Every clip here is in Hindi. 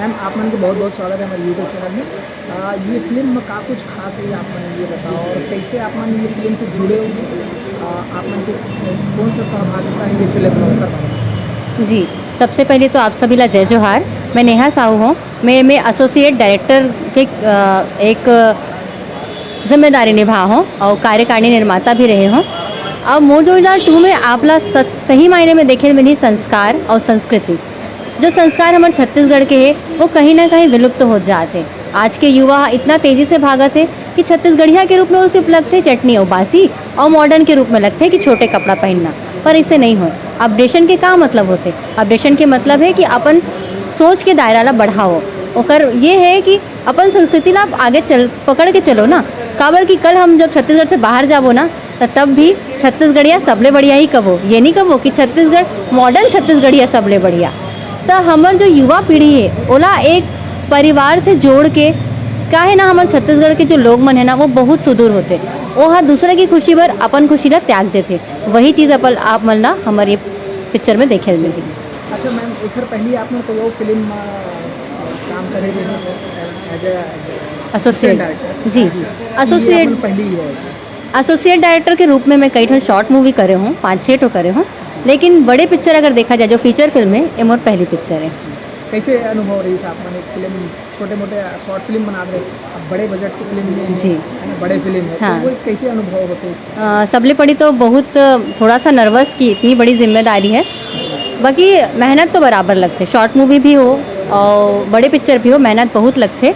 मैम आप मन को बहुत बहुत स्वागत है हमारे यूट्यूब चैनल में। ये फिल्म का कुछ खास है आप मन ये बताओ, और कैसे आप मन ये फिल्म से जुड़े हो, आप मन को कौन सा सहभागिता है ये फिल्म में कर? जी, सबसे पहले तो आप सभी ला जय जोहार। मैं नेहा साहू हूँ। मैं एसोसिएट डायरेक्टर के एक जिम्मेदारी निभा हूँ और कार्यकारिणी निर्माता भी रहे हूँ। अब मोर 2002 में आपला सही मायने में देखे मिली संस्कार और संस्कृति। जो संस्कार हमारे छत्तीसगढ़ के है वो कहीं ना कहीं विलुप्त हो जाते। आज के युवा इतना तेज़ी से भागत है कि छत्तीसगढ़िया के रूप में वो सिर्फ लगते चटनी और बासी, और मॉडर्न के रूप में लगते हैं कि छोटे कपड़ा पहनना। पर इससे नहीं हो। अपडेशन के क्या मतलब होते? अपडेशन के मतलब है कि अपन सोच के दायरा ला बढ़ाओ। ओकर ये है कि अपन संस्कृति ला आगे पकड़ के चलो ना। काबर कि कल हम जब छत्तीसगढ़ से बाहर जाबो ना तो तब भी छत्तीसगढ़िया सबले बढ़िया ही कबो। ये नहीं कबो कि छत्तीसगढ़ मॉडर्न छत्तीसगढ़िया सबले बढ़िया। तो हमार जो युवा पीढ़ी है ओला एक परिवार से जोड़ के काहे ना हमारे छत्तीसगढ़ के जो लोग मन है ना वो बहुत सुदूर होते। वो हाँ दूसरे की खुशी पर अपन खुशी ला त्याग देते। वही चीज़ अपन आप मन ला हमारे पिक्चर में देखे मिलती। अच्छा मैम, एक पहले आपने कोई वो फिल्म काम करे एज एसोसिएट डायरेक्टर? जी, एसोसिएट पहली है। एसोसिएट डायरेक्टर के रूप में मैं कई ठो शॉर्ट मूवी करे हूँ, 5-6 ठो करे हूँ। लेकिन बड़े पिक्चर अगर देखा जाए जो फीचर फिल्म है ये मोर पहली पिक्चर है। कैसे अनुभव रही आप मैंने फिल्म छोटे मोटे शॉर्ट फिल्म बना रहे, अब बड़े बजट की फिल्म में जी बड़े फिल्म है, हाँ। तो वो कैसे अनुभव होते? सबले पड़ी तो बहुत थोड़ा सा नर्वस की इतनी बड़ी जिम्मेदारी है। बाकी मेहनत तो बराबर लगते। शॉर्ट मूवी भी हो और बड़े पिक्चर भी हो, मेहनत बहुत लगते।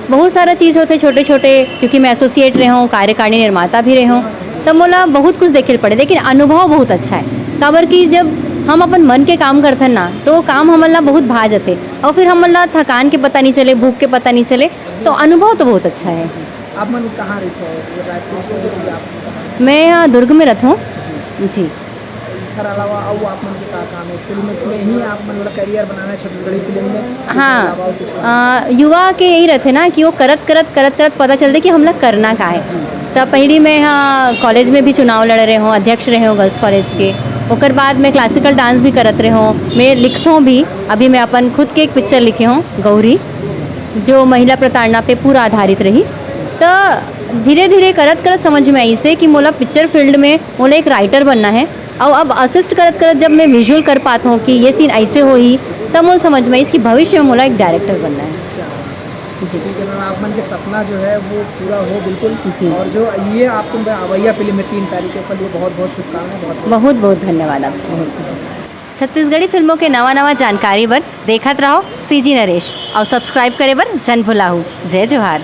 बहुत सारा चीज़ होते छोटे छोटे, क्योंकि मैं एसोसिएट रहे हूँ, कार्यकारिणी निर्माता भी रहे हूँ, तब मोला बहुत कुछ देखे पड़े। लेकिन अनुभव बहुत अच्छा है। काबर कि जब हम अपन मन के काम करते ना तो वो काम हमन ला बहुत भा जाते, और फिर हमन ला थकान के पता नहीं चले, भूख के पता नहीं चले। तो अनुभव तो बहुत अच्छा है। आप मन कहाँ रहते हो? रायपुर से आप? मैं दुर्ग में रहता हूँ जी। इसके अलावा अब आप मन के काम है फिल्म में ही आप मन वाला करियर बनाना है छत्तीसगढ़ी फिल्म में? हाँ, युवा के यही रहते ना कि वो करत करत पता चलते कि हम लोग करना का है। तब पहली मैं हाँ कॉलेज में भी चुनाव लड़ रहे हूँ, अध्यक्ष रहे हूँ गर्ल्स कॉलेज के। ओकर बाद मैं क्लासिकल डांस भी करत रहे हूँ, मैं लिखता हूँ भी। अभी मैं अपन खुद के एक पिक्चर लिखे हूँ गौरी, जो महिला प्रताड़ना पे पूरा आधारित रही। तो धीरे धीरे करत समझ में आई से कि मोला पिक्चर फील्ड में मोला एक राइटर बनना है। और अब असिस्ट करत जब मैं विजुअल कर पाता हूँ कि ये सीन ऐसे हो ही, तब मोल समझ में आई इसकी भविष्य में मोला एक डायरेक्टर बनना है। जी ठीक है मैम, आप मन के सपना जो है वो पूरा हो बिल्कुल। जी। और जो ये आपको अवैया फिल्म में 3 तारीख के ऊपर, ये बहुत बहुत शुभकामनाएं। बहुत बहुत धन्यवाद आपको। छत्तीसगढ़ी फिल्मों के नवा जानकारी बर देखत रहो CG नरेश, और सब्सक्राइब करे बर जन भुलाहू। जय जोहार।